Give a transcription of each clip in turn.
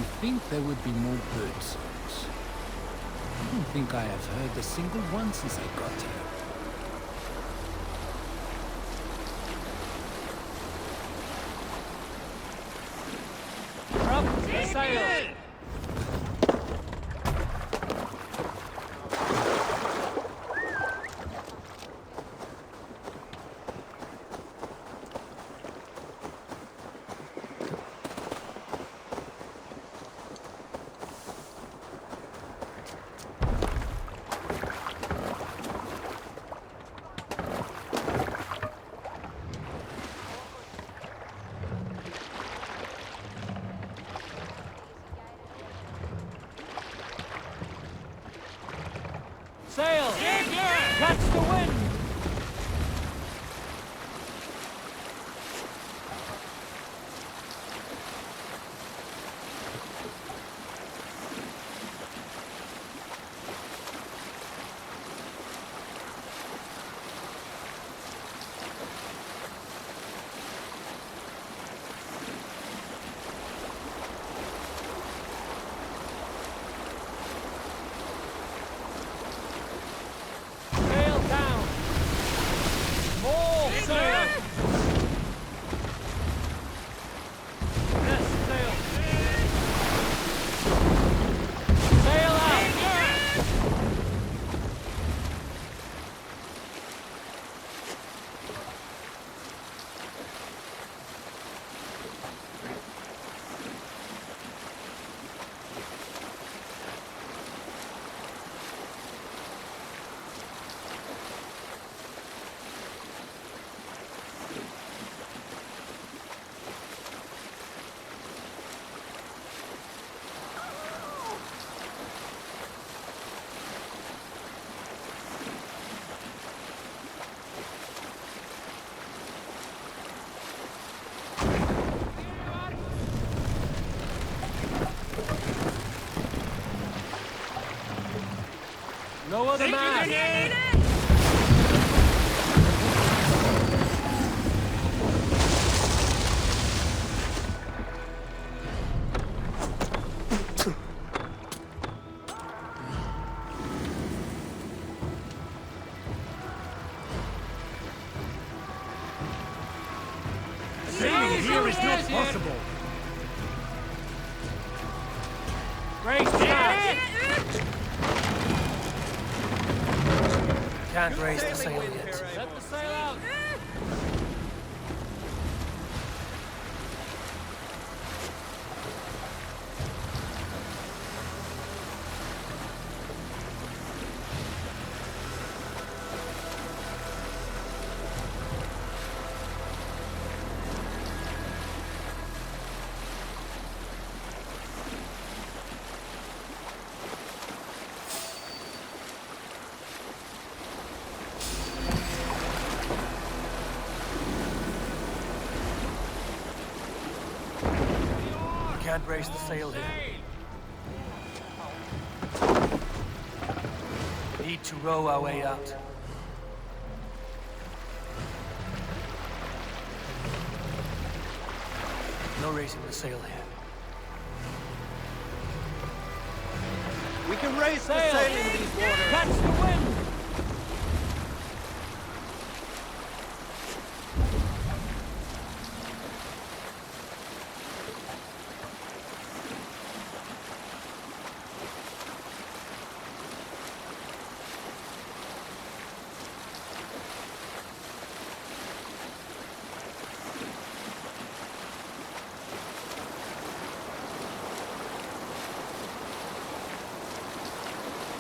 You think there would be more bird songs? I don't think I have heard a single one since I got here. Sail! Sail! Catch the wind! No other man! Sailing here is not possible. Race down! Can't raise the sail yet. Let the sail out! Can't raise the sail here. Need to row our way out. No raising the sail here. We can raise the Sail! sail in these waters. Catch the wind!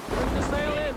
Bring the sail in!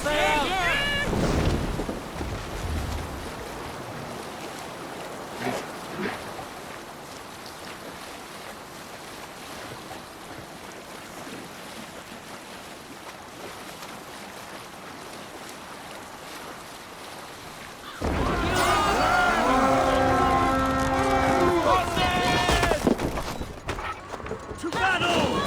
sail out! To battle!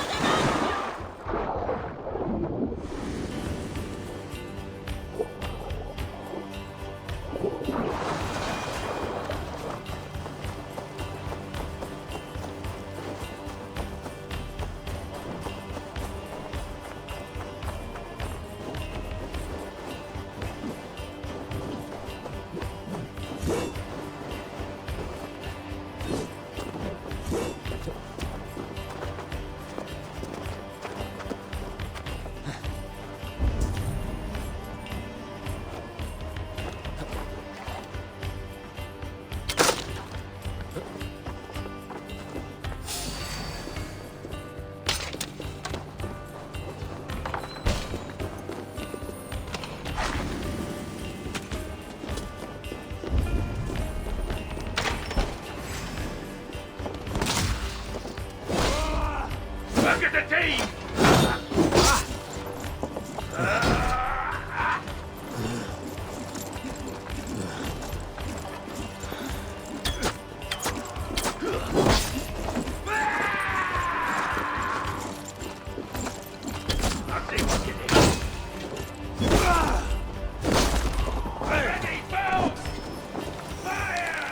Look at the team! I'll see what you do. Ready, bow! Fire!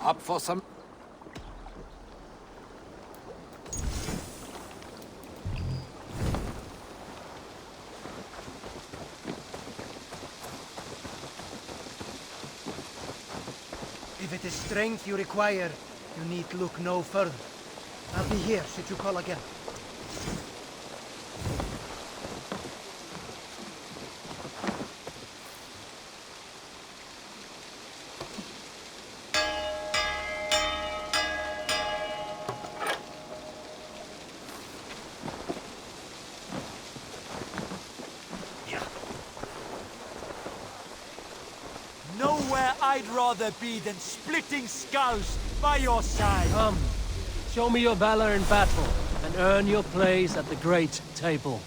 Up for some... If it is strength you require, you need look no further. I'll be here should you call again. Nowhere I'd rather be than splitting skulls by your side. Come, show me your valor in battle, and earn your place at the great table.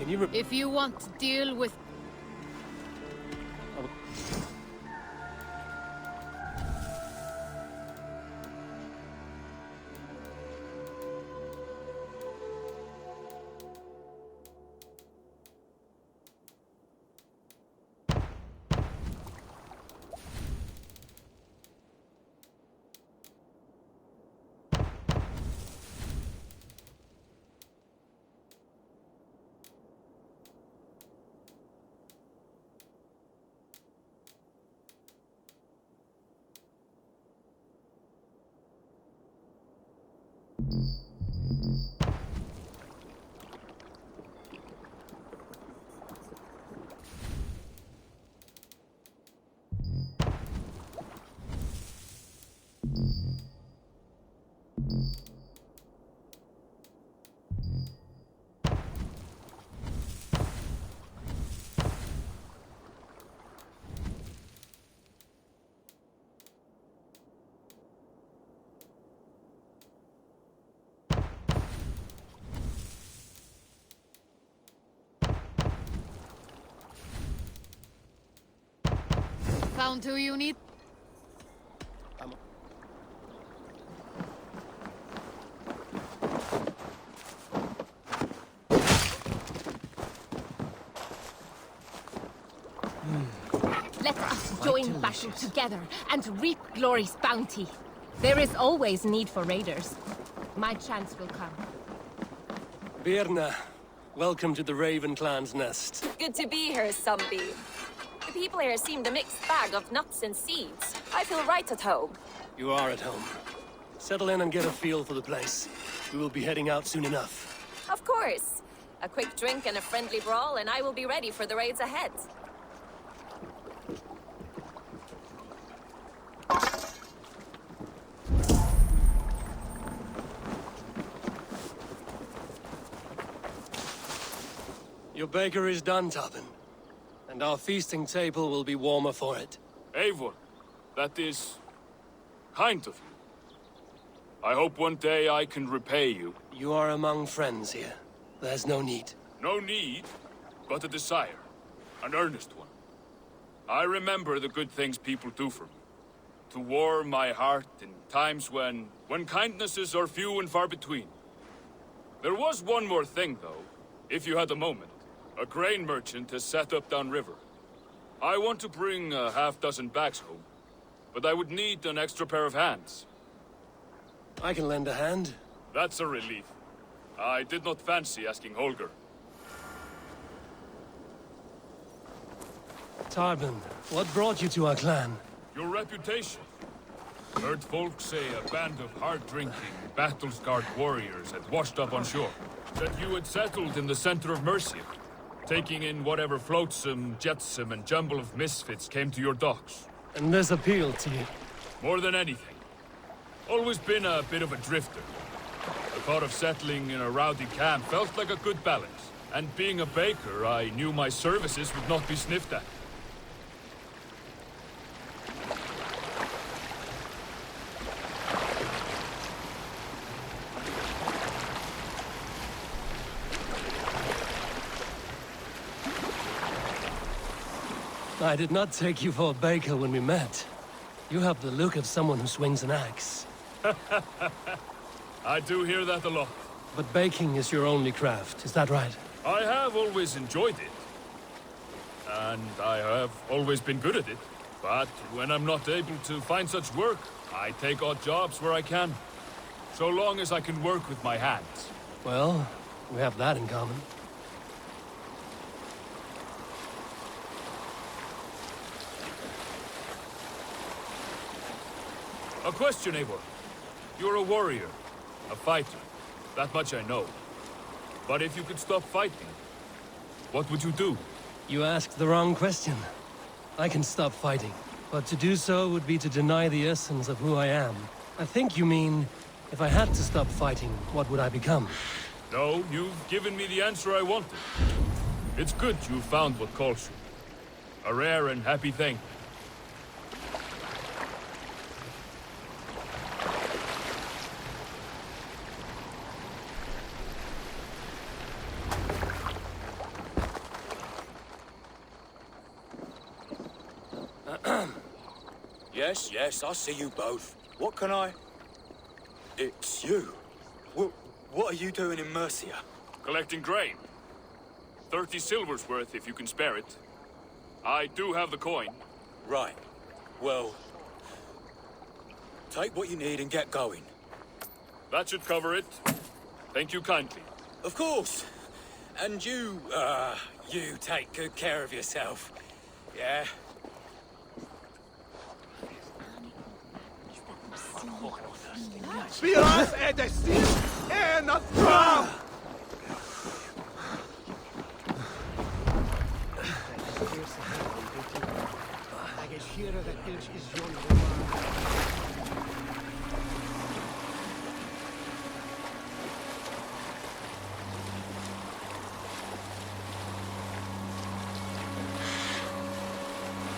Can you If you want to deal with Found who you need? Let us join battle together and reap glory's bounty. There is always need for raiders. My chance will come. Birna, welcome to the Raven Clan's nest. Good to be here, Sunbeam. The people here seemed a mixed bag of nuts and seeds. I feel right at home. You are at home. Settle in and get a feel for the place. We will be heading out soon enough. Of course. A quick drink and a friendly brawl, and I will be ready for the raids ahead. Your baker is done, Tobin. And our feasting table will be warmer for it. Eivor, that is kind of you. I hope one day I can repay you. You are among friends here. There's no need. No need, but a desire. An earnest one. I remember the good things people do for me. To warm my heart in times when kindnesses are few and far between. There was one more thing, though, if you had a moment. A grain merchant has set up downriver. I want to bring a half-dozen bags home, but I would need an extra pair of hands. I can lend a hand. That's a relief. I did not fancy asking Holger. Tarbin, what brought you to our clan? Your reputation. Heard folk say a band of hard-drinking, battle-scarred warriors had washed up on shore. That you had settled in the center of Mercia, taking in whatever flotsam, jetsam, and jumble of misfits came to your docks. And this appealed to you? More than anything. Always been a bit of a drifter. The thought of settling in a rowdy camp felt like a good balance. And being a baker, I knew my services would not be sniffed at. I did not take you for a baker when we met. You have the look of someone who swings an axe. I do hear that a lot. But baking is your only craft, is that right? I have always enjoyed it. And I have always been good at it. But when I'm not able to find such work, I take odd jobs where I can. So long as I can work with my hands. Well, we have that in common. A question, Eivor. You're a warrior, a fighter. That much I know. But if you could stop fighting, what would you do? You asked the wrong question. I can stop fighting, but to do so would be to deny the essence of who I am. I think you mean, if I had to stop fighting, what would I become? No, you've given me the answer I wanted. It's good you found what calls you. A rare and happy thing. Yes, I see you both. What can I... It's you. What are you doing in Mercia? Collecting grain. 30 silver's worth if you can spare it. I do have the coin. Right. Well... take what you need and get going. That should cover it. Thank you kindly. Of course. And you take good care of yourself. Yeah? Spiras är det sist en att dra!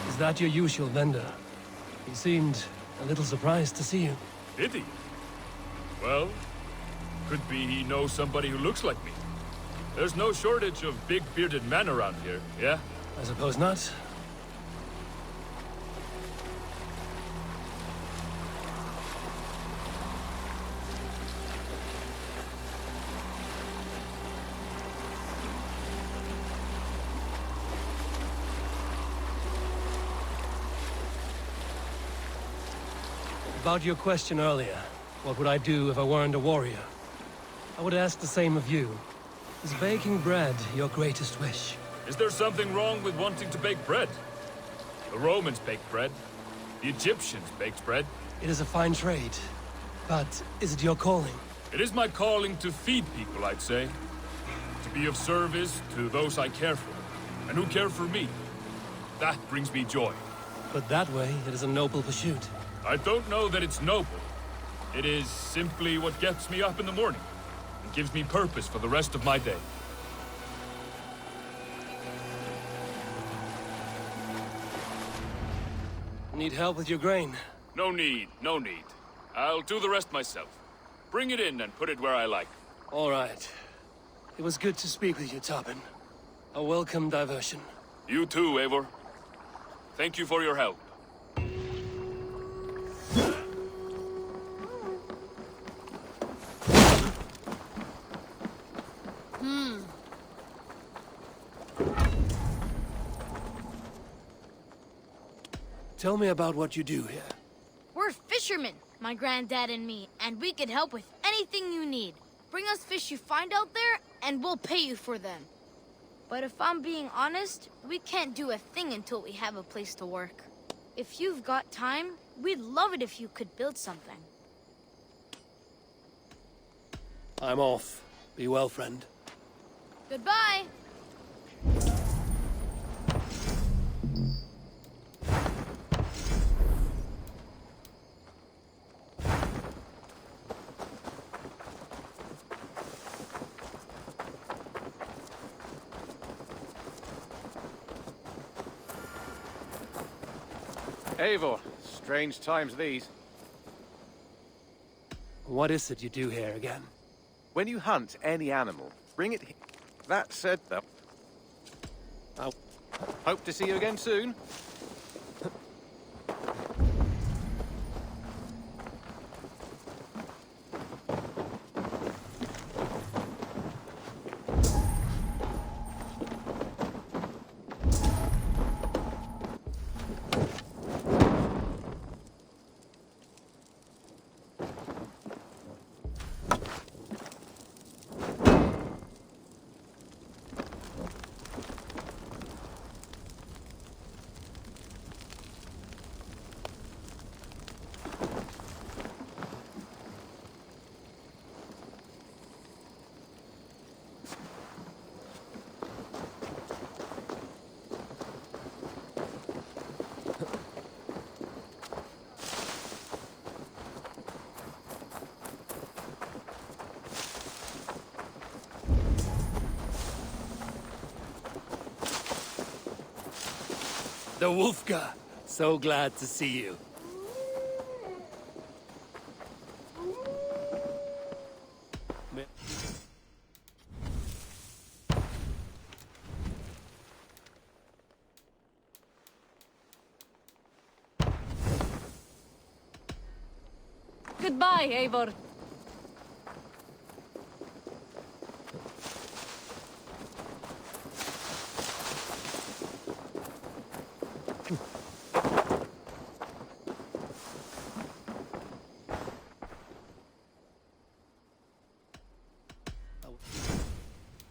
Is that your usual vendor? He seemed a little surprised to see you. Did he? Well, could be he knows somebody who looks like me. There's no shortage of big bearded men around here, yeah? I suppose not. About your question earlier, what would I do if I weren't a warrior? I would ask the same of you. Is baking bread your greatest wish? Is there something wrong with wanting to bake bread? The Romans baked bread. The Egyptians baked bread. It is a fine trade. But is it your calling? It is my calling to feed people, I'd say. To be of service to those I care for, and who care for me. That brings me joy. But that way, it is a noble pursuit. I don't know that it's noble. It is simply what gets me up in the morning, and gives me purpose for the rest of my day. Need help with your grain? No need, no need. I'll do the rest myself. Bring it in and put it where I like. All right. It was good to speak with you, Tobin. A welcome diversion. You too, Eivor. Thank you for your help. Tell me about what you do here. We're fishermen, my granddad and me, and we could help with anything you need. Bring us fish you find out there, and we'll pay you for them. But if I'm being honest, we can't do a thing until we have a place to work. If you've got time, we'd love it if you could build something. I'm off. Be well, friend. Goodbye! Eivor, strange times these. What is it you do here again? When you hunt any animal, bring it here. That said, though, Oh. hope to see you again soon. The Wolfka! So glad to see you. Goodbye, Eivor.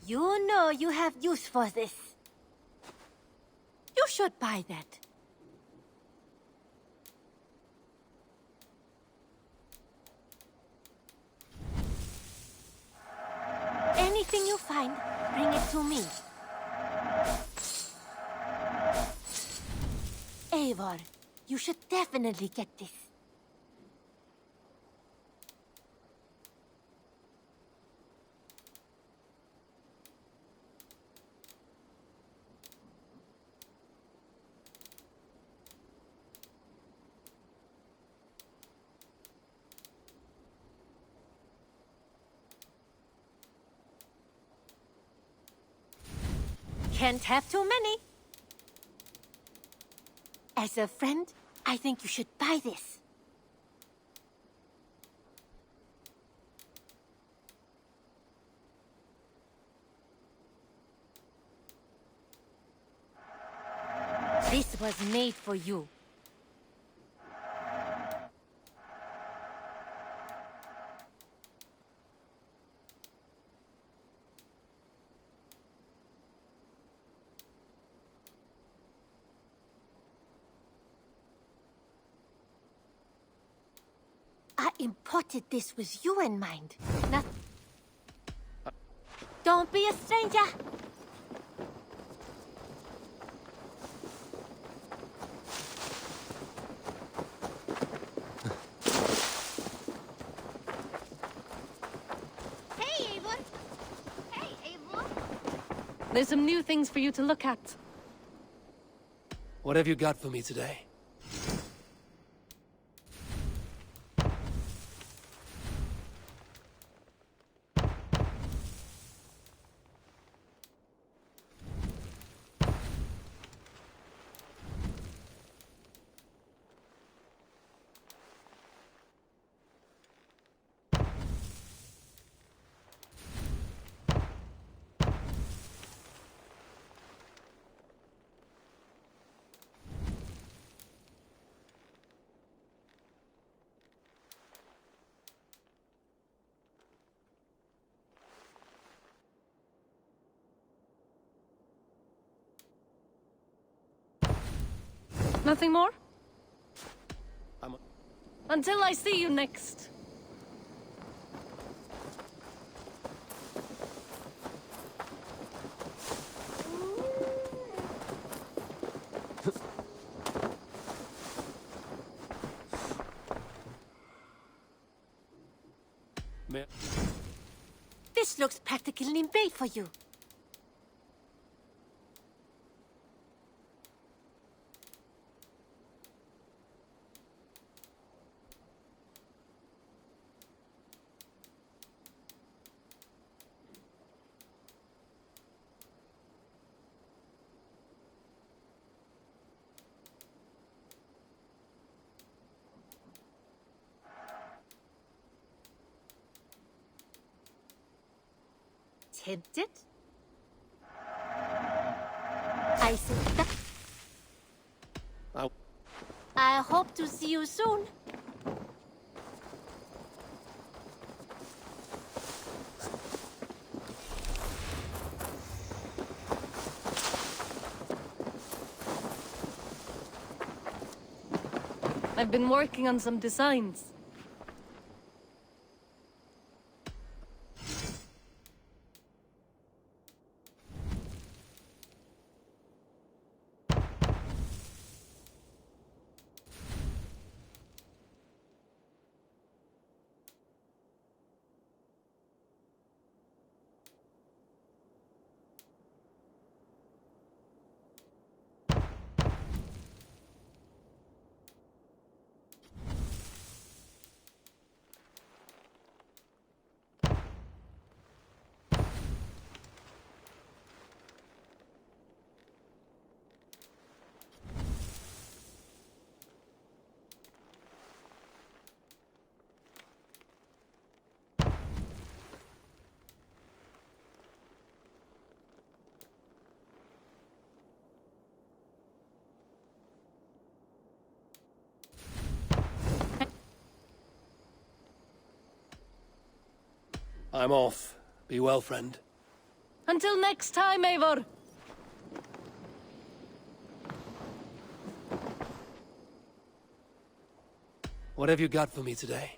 You know you have use for this. You should buy that. Anything you find, bring it to me. Eivor, you should definitely get this. Can't have too many. As a friend, I think you should buy this. This was made for you. imported this with you in mind. Not... Don't be a stranger. Hey, Eivor! Hey, Eivor! There's some new things for you to look at. What have you got for me today? Nothing more? I'm... Until I see you next. This looks practically made for you. Tempted? I think that... I hope to see you soon. I've been working on some designs. I'm off. Be well, friend. Until next time, Eivor! What have you got for me today?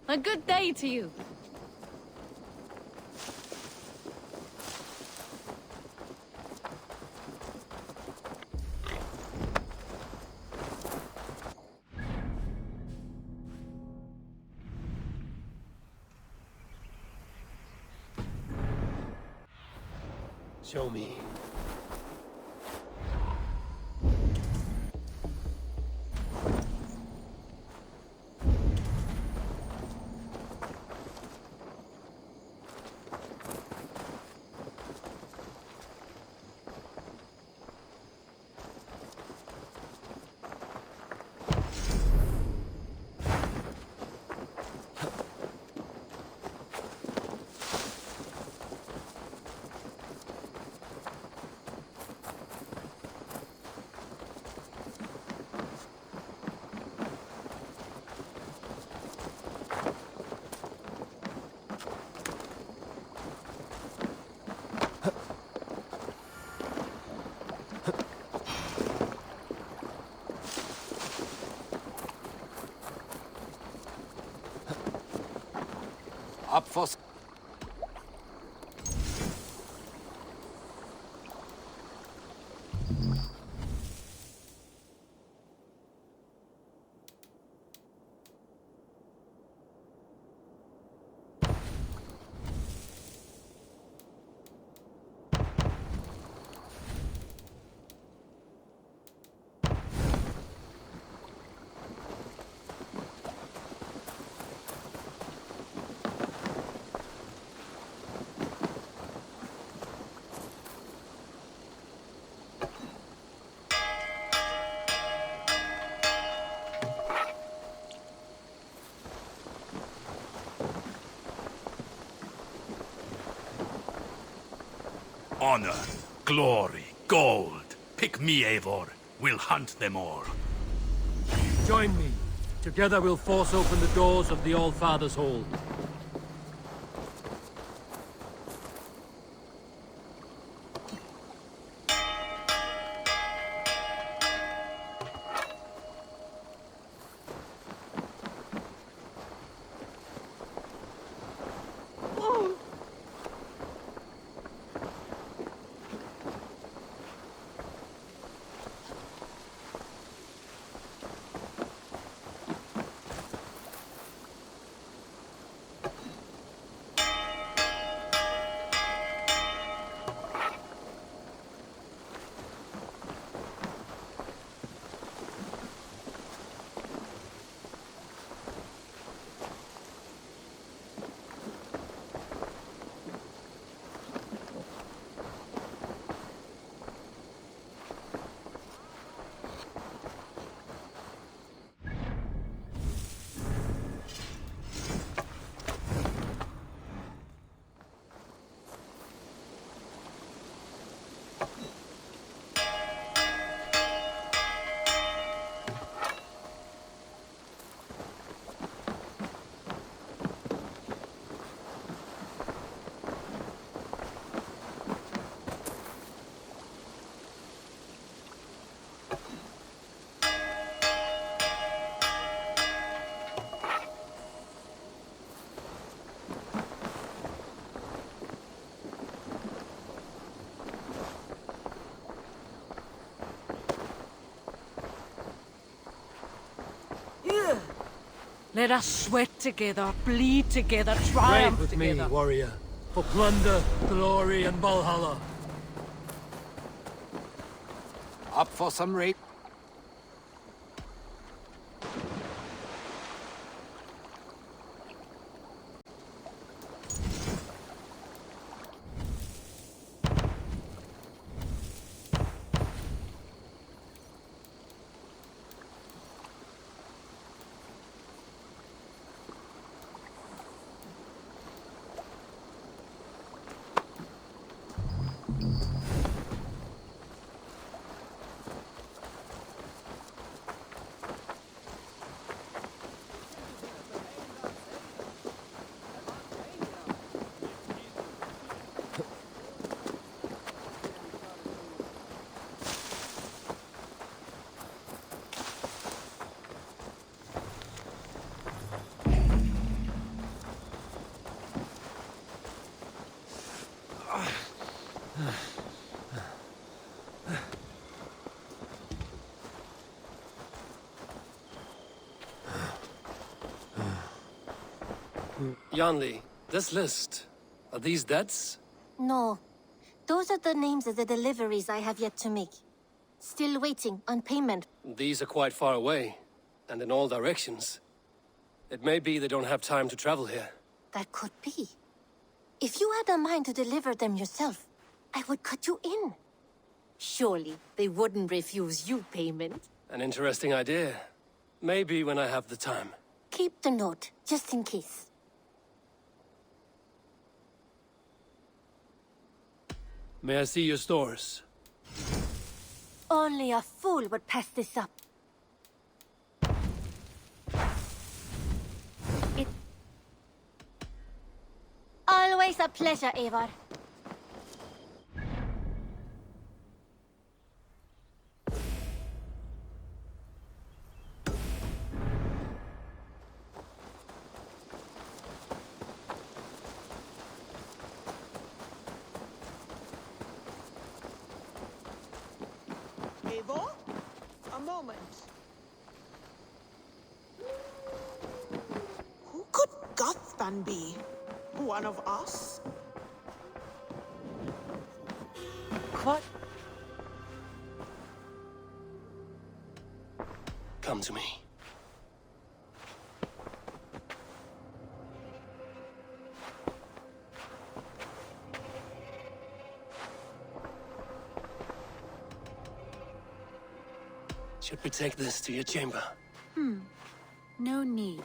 A good day to you. Show me. Up for... Honor, glory, gold. Pick me, Eivor. We'll hunt them all. Join me. Together we'll force open the doors of the All-Father's Hold. Let us sweat together, bleed together, Ride triumph with together. me, warrior. For plunder, glory, and Valhalla. Up for some rape. Yanli, this list. Are these debts? No. Those are the names of the deliveries I have yet to make. Still waiting on payment. These are quite far away, and in all directions. It may be they don't have time to travel here. That could be. If you had a mind to deliver them yourself, I would cut you in. Surely they wouldn't refuse you payment. An interesting idea. Maybe when I have the time. Keep the note, just in case. May I see your stores? Only a fool would pass this up. Always a pleasure, Eivor. Eivor? A moment. Who could Gothban be? One of us? What? Come to me. Should we take this to your chamber? No need.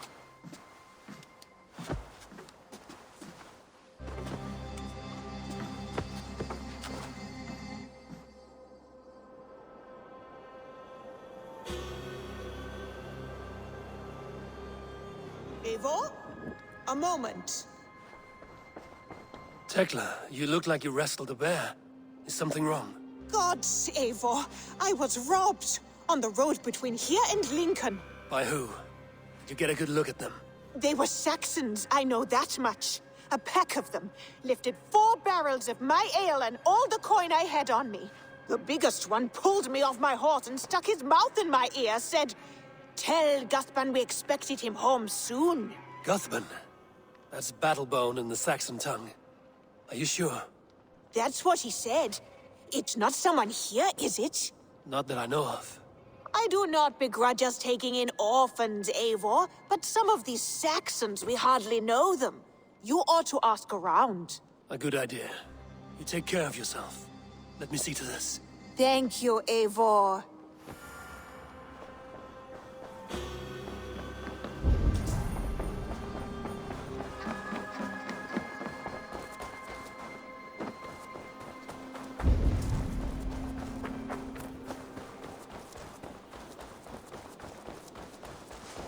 Eivor? A moment. Tekla, you look like you wrestled a bear. Is something wrong? Gods, Eivor, I was robbed on the road between here and Lincoln. By who? Did you get a good look at them? They were Saxons, I know that much. A pack of them lifted 4 barrels of my ale and all the coin I had on me. The biggest one pulled me off my horse and stuck his mouth in my ear, said, "Tell Guthban we expected him home soon." Guthban? That's Battlebone in the Saxon tongue. Are you sure? That's what he said. It's not someone here, is it? Not that I know of. I do not begrudge us taking in orphans, Eivor, but some of these Saxons, we hardly know them. You ought to ask around. A good idea. You take care of yourself. Let me see to this. Thank you, Eivor.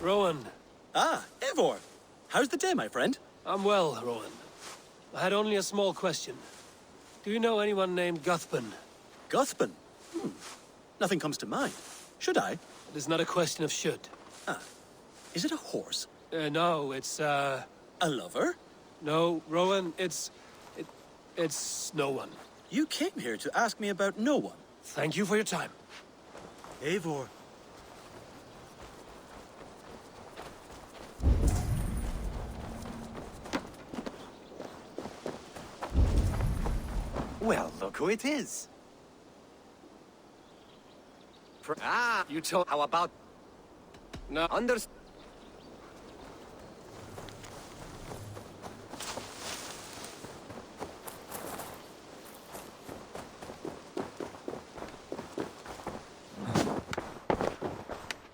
Rowan. Ah, Eivor. How's the day, my friend? I'm well, Rowan. I had only a small question. Do you know anyone named Guthban? Guthban? Nothing comes to mind. Should I? It is not a question of should. Ah. Is it a horse? No, it's, A lover? No, Rowan, it's no one. You came here to ask me about no one. Thank you for your time. Eivor. Well, look who it is. You told how about... No.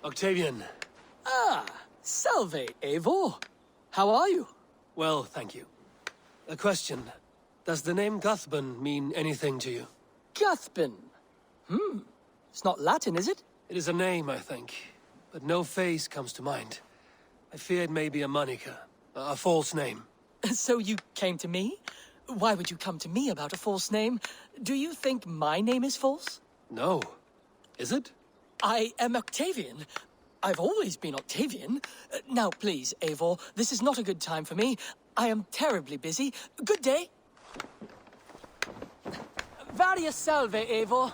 Octavian. Ah, salve, Eivor. How are you? Well, thank you. A question. Does the name Guthban mean anything to you? Guthban? It's not Latin, is it? It is a name, I think. But no face comes to mind. I fear it may be a moniker. A false name. So you came to me? Why would you come to me about a false name? Do you think my name is false? No. Is it? I am Octavian. I've always been Octavian. Now, please, Eivor, this is not a good time for me. I am terribly busy. Good day. Varia salve, Eivor.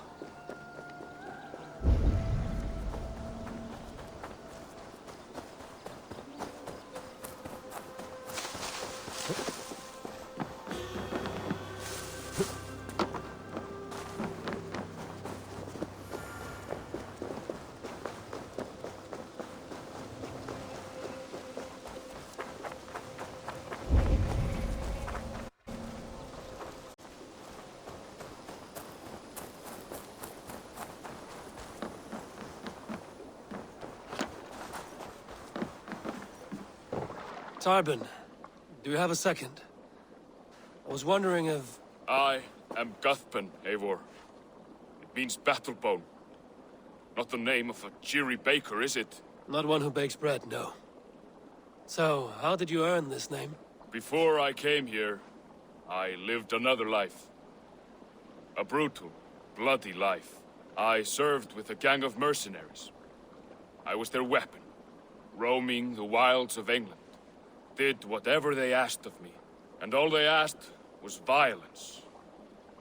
Tarbin, do you have a second? I was wondering if... I am Guthpen, Eivor. It means battlebone. Not the name of a cheery baker, is it? Not one who bakes bread, no. So, how did you earn this name? Before I came here, I lived another life. A brutal, bloody life. I served with a gang of mercenaries. I was their weapon, roaming the wilds of England. Did whatever they asked of me, and all they asked was violence.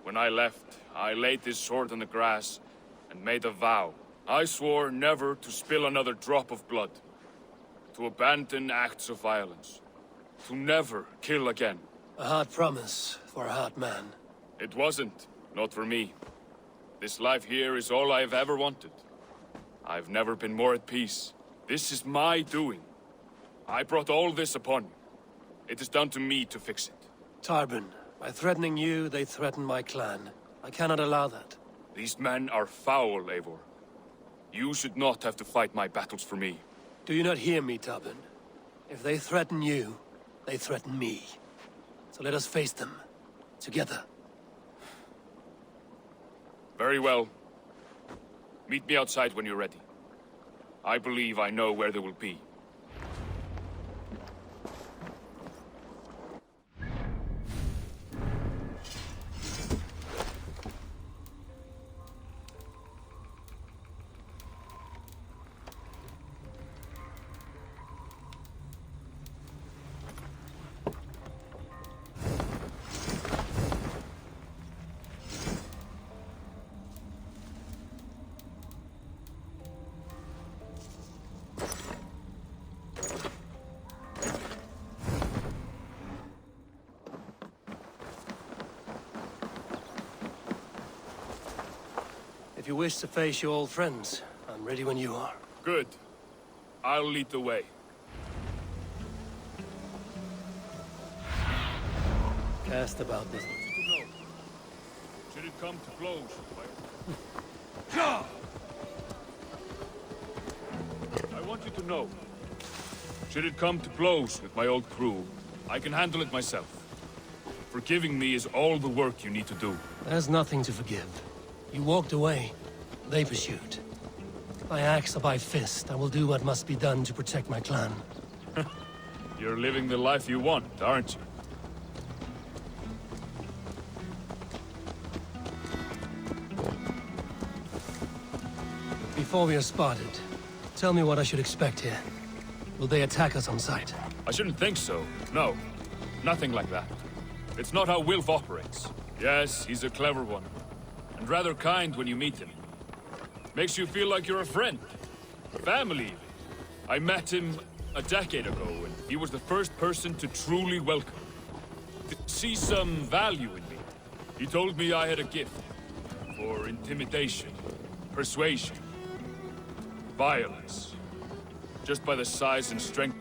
When I left, I laid this sword on the grass and made a vow. I swore never to spill another drop of blood, to abandon acts of violence, to never kill again. A hard promise for a hard man. It wasn't, not for me. This life here is all I've ever wanted. I've never been more at peace. This is my doing. I brought all this upon you. It is down to me to fix it. Tarbin, by threatening you, they threaten my clan. I cannot allow that. These men are foul, Eivor. You should not have to fight my battles for me. Do you not hear me, Tarbin? If they threaten you, they threaten me. So let us face them. Together. Very well. Meet me outside when you're ready. I believe I know where they will be. If you wish to face your old friends, I'm ready when you are. Good. I'll lead the way. Cast about this. Should it come to blows, I want you to know. Should it come to blows with my old crew, I can handle it myself. Forgiving me is all the work you need to do. There's nothing to forgive. You walked away. They pursued. By axe or by fist, I will do what must be done to protect my clan. You're living the life you want, aren't you? Before we are spotted, tell me what I should expect here. Will they attack us on sight? I shouldn't think so. No. Nothing like that. It's not how Wilf operates. Yes, he's a clever one. And rather kind when you meet him. Makes you feel like you're a friend. Family, even. I met him a decade ago, and he was the first person to truly welcome me. To see some value in me. He told me I had a gift. For intimidation, persuasion, violence. Just by the size and strength.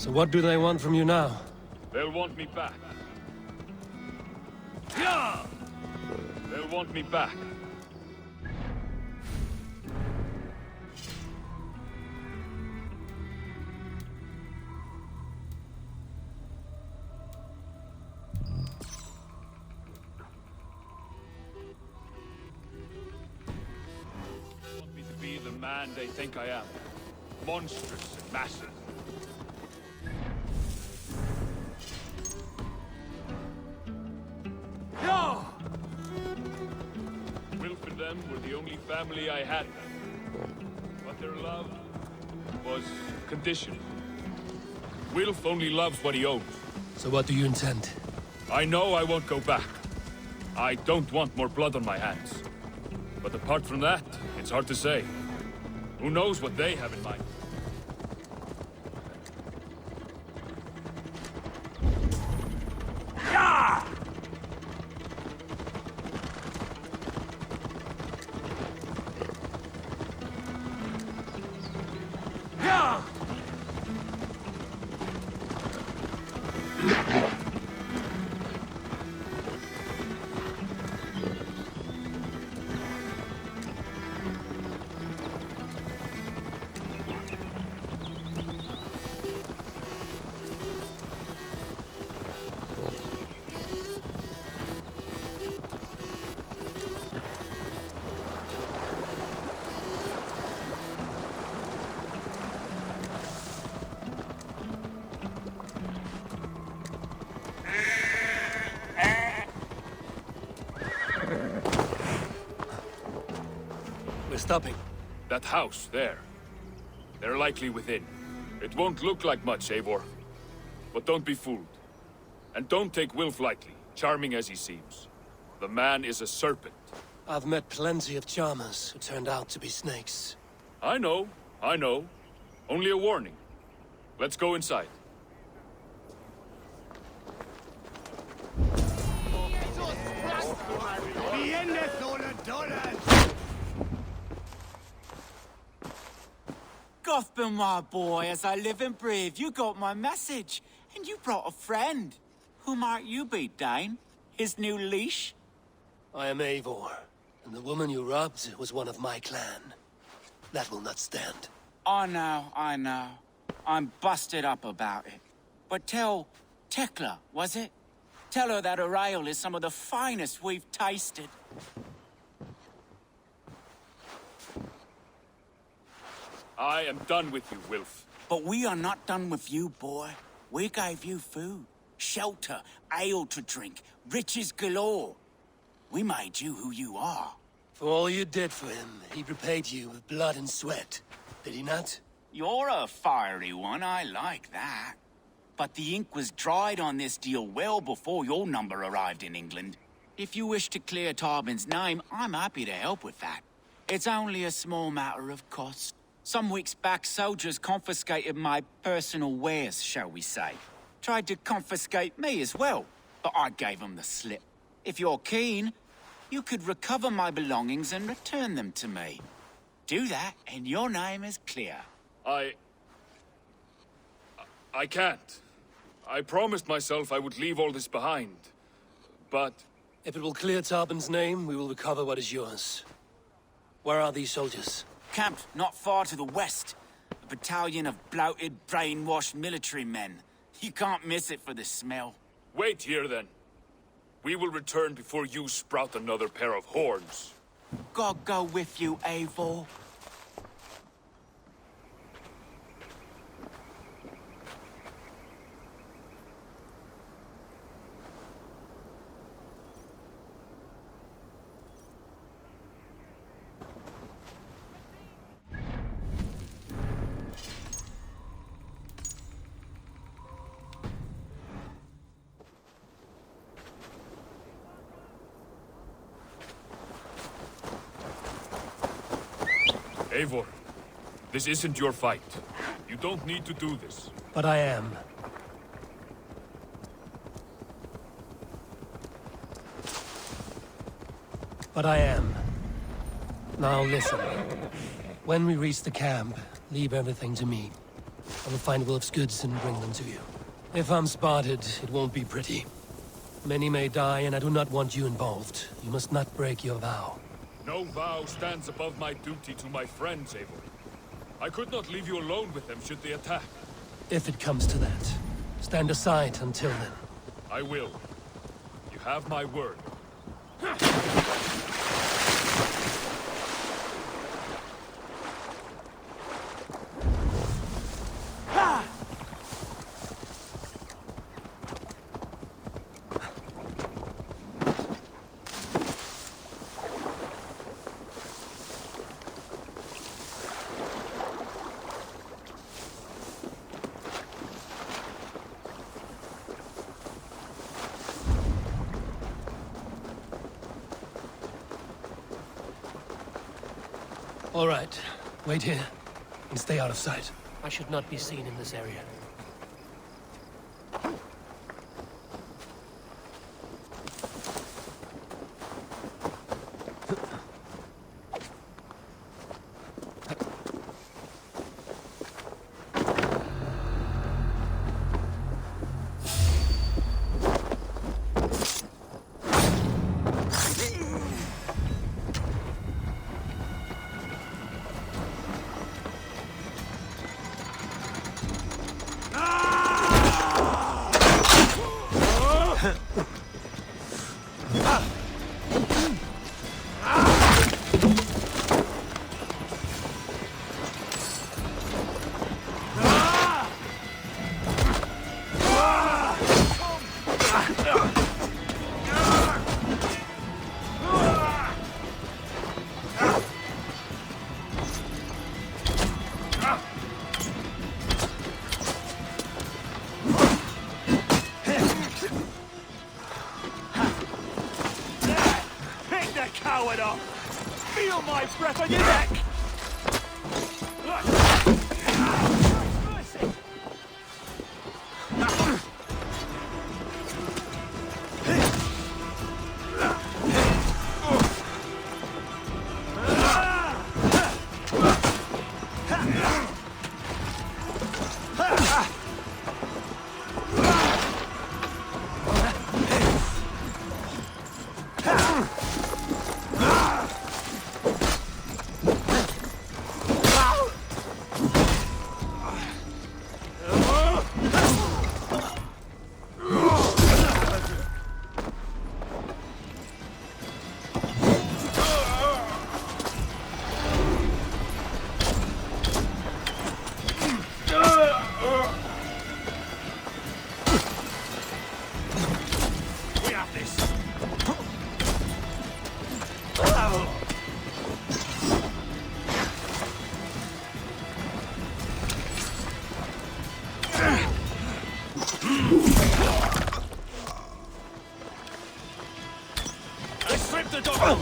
So what do they want from you now? They'll want me back. Yeah! They'll want me back. Want me to be the man they think I am. Monstrous and massive. Wilf and them were the only family I had. But their love was conditional. Wilf only loves what he owns. So what do you intend? I know I won't go back. I don't want more blood on my hands. But apart from that, it's hard to say. Who knows what they have in mind? We're stopping. That house, there. They're likely within. It won't look like much, Eivor. But don't be fooled. And don't take Wilf lightly, charming as he seems. The man is a serpent. I've met plenty of charmers who turned out to be snakes. I know. Only a warning. Let's go inside. Gotham, my boy, as I live and breathe, you got my message. And you brought a friend. Who might you be, Dane? His new leash? I am Eivor, and the woman you robbed was one of my clan. That will not stand. I know. I'm busted up about it. But tell Tekla, was it? Tell her that her ale is some of the finest we've tasted. I am done with you, Wilf. But we are not done with you, boy. We gave you food, shelter, ale to drink, riches galore. We made you who you are. For all you did for him, he repaid you with blood and sweat. Did he not? You're a fiery one, I like that. But the ink was dried on this deal well before your number arrived in England. If you wish to clear Tarbin's name, I'm happy to help with that. It's only a small matter of cost. Some weeks back, soldiers confiscated my personal wares, shall we say. Tried to confiscate me as well, but I gave them the slip. If you're keen, you could recover my belongings and return them to me. Do that, and your name is clear. I can't. I promised myself I would leave all this behind. But... If it will clear Tarbin's name, we will recover what is yours. Where are these soldiers? Camped not far to the west. A battalion of bloated, brainwashed military men. You can't miss it for the smell. Wait here, then. We will return before you sprout another pair of horns. God go with you, Eivor. Eivor, this isn't your fight. You don't need to do this. But I am. Now listen. When we reach the camp, leave everything to me. I will find Wolf's goods and bring them to you. If I'm spotted, it won't be pretty. Many may die, and I do not want you involved. You must not break your vow. No vow stands above my duty to my friends, Eivor. I could not leave you alone with them should they attack. If it comes to that, stand aside until then. I will. You have my word. All right. Wait here and stay out of sight. I should not be seen in this area. Coward off! Feel my breath on your neck! I stripped the dog!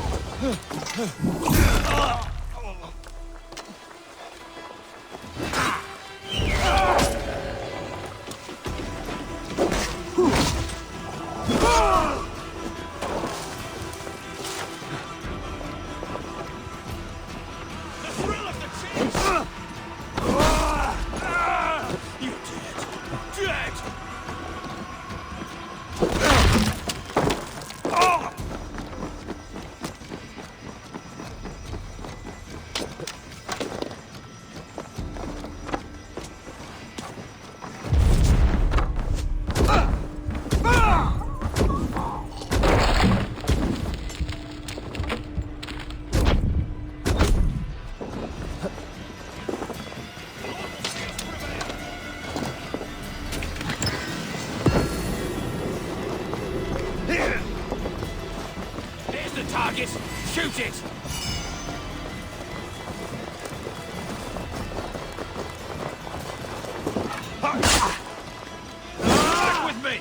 Target! Shoot it! Back with me!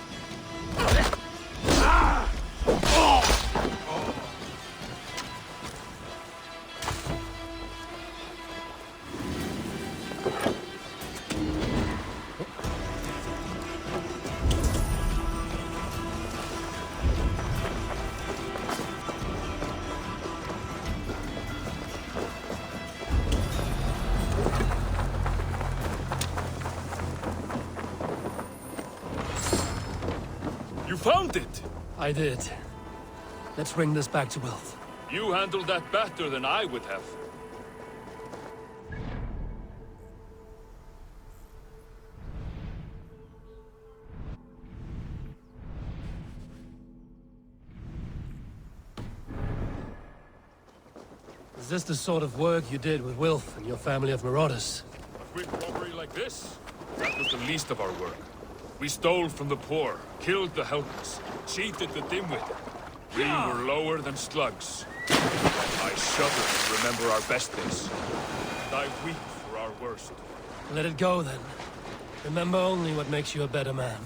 found it! I did. Let's bring this back to Wilf. You handled that better than I would have. Is this the sort of work you did with Wilf and your family of marauders? A quick robbery like this? That was the least of our work. We stole from the poor, killed the helpless, cheated the dimwit. We were lower than slugs. I shudder to remember our best days. And I weep for our worst. Let it go then. Remember only what makes you a better man.